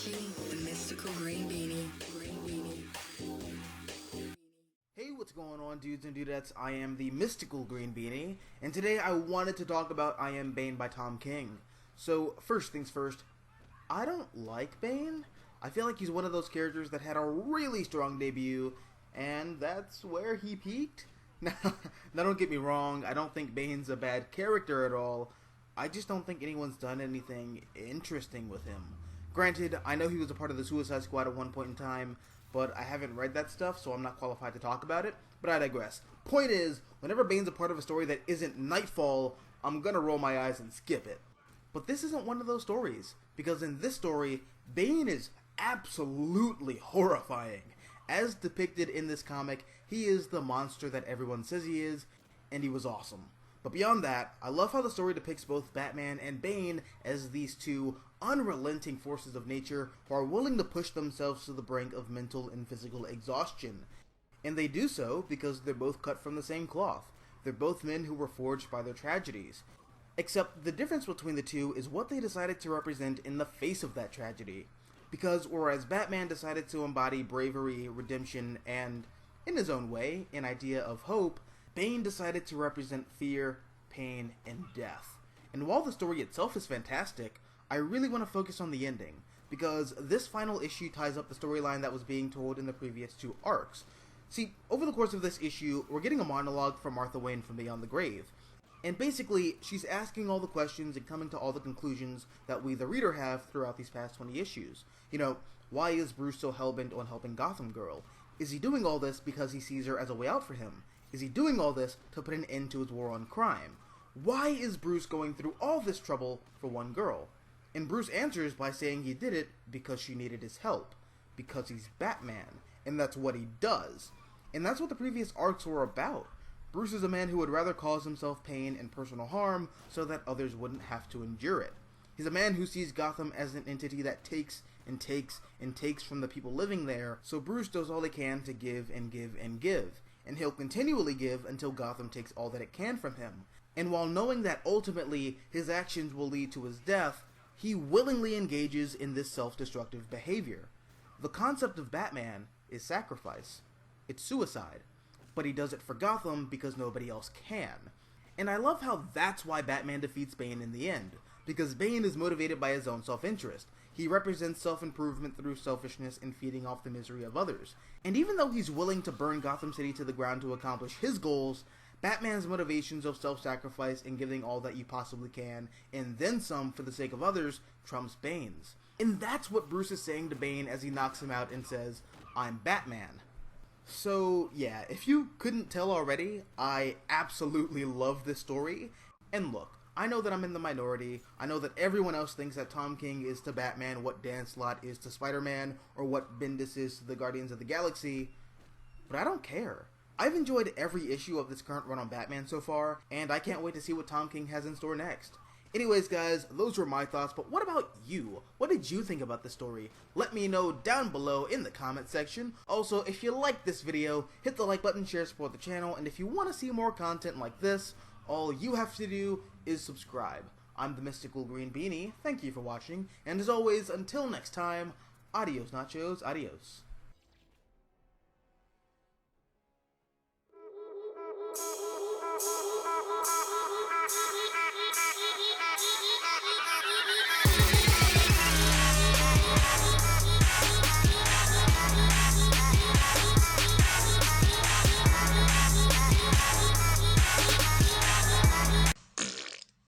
watching the Mystical Green Beanie. Hey, what's going on, dudes and dudettes? I am the Mystical Green Beanie, and today I wanted to talk about I Am Bane by Tom King. So, first things first, I don't like Bane. I feel like he's one of those characters that had a really strong debut, and that's where he peaked. Now, don't get me wrong, I don't think Bane's a bad character at all. I just don't think anyone's done anything interesting with him. Granted, I know he was a part of the Suicide Squad at one point in time, but I haven't read that stuff, so I'm not qualified to talk about it, but I digress. Point is, whenever Bane's a part of a story that isn't Nightfall, I'm gonna roll my eyes and skip it. But this isn't one of those stories, because in this story, Bane is absolutely horrifying. As depicted in this comic, he is the monster that everyone says he is, and he was awesome. But beyond that, I love how the story depicts both Batman and Bane as these two unrelenting forces of nature who are willing to push themselves to the brink of mental and physical exhaustion. And they do so because they're both cut from the same cloth. They're both men who were forged by their tragedies. Except the difference between the two is what they decided to represent in the face of that tragedy. Because whereas Batman decided to embody bravery, redemption, and, in his own way, an idea of hope, Bane decided to represent fear, pain, and death. And while the story itself is fantastic, I really want to focus on the ending, because this final issue ties up the storyline that was being told in the previous two arcs. See, over the course of this issue, we're getting a monologue from Martha Wayne from Beyond the Grave. And basically, she's asking all the questions and coming to all the conclusions that we, the reader, have throughout these past 20 issues. You know, why is Bruce so hellbent on helping Gotham Girl? Is he doing all this because he sees her as a way out for him? Is he doing all this to put an end to his war on crime? Why is Bruce going through all this trouble for one girl? And Bruce answers by saying he did it because she needed his help. Because he's Batman. And that's what he does. And that's what the previous arcs were about. Bruce is a man who would rather cause himself pain and personal harm so that others wouldn't have to endure it. He's a man who sees Gotham as an entity that takes and takes and takes from the people living there, so Bruce does all he can to give and give and give. And he'll continually give until Gotham takes all that it can from him. And while knowing that ultimately his actions will lead to his death, he willingly engages in this self-destructive behavior. The concept of Batman is sacrifice. It's suicide. But he does it for Gotham because nobody else can. And I love how that's why Batman defeats Bane in the end, because Bane is motivated by his own self-interest. He represents self-improvement through selfishness and feeding off the misery of others. And even though he's willing to burn Gotham City to the ground to accomplish his goals, Batman's motivations of self-sacrifice and giving all that you possibly can, and then some for the sake of others, trumps Bane's. And that's what Bruce is saying to Bane as he knocks him out and says, "I'm Batman." So, yeah, if you couldn't tell already, I absolutely love this story. And look, I know that I'm in the minority. I know that everyone else thinks that Tom King is to Batman what Dan Slott is to Spider-Man, or what Bendis is to the Guardians of the Galaxy, but I don't care. I've enjoyed every issue of this current run on Batman so far, and I can't wait to see what Tom King has in store next. Anyways, guys, those were my thoughts, but what about you? What did you think about the story? Let me know down below in the comment section. Also, if you liked this video, hit the like button, share, support the channel, and if you want to see more content like this, all you have to do is subscribe. I'm the Mystical Green Beanie, thank you for watching, and as always, until next time, adios nachos, adios.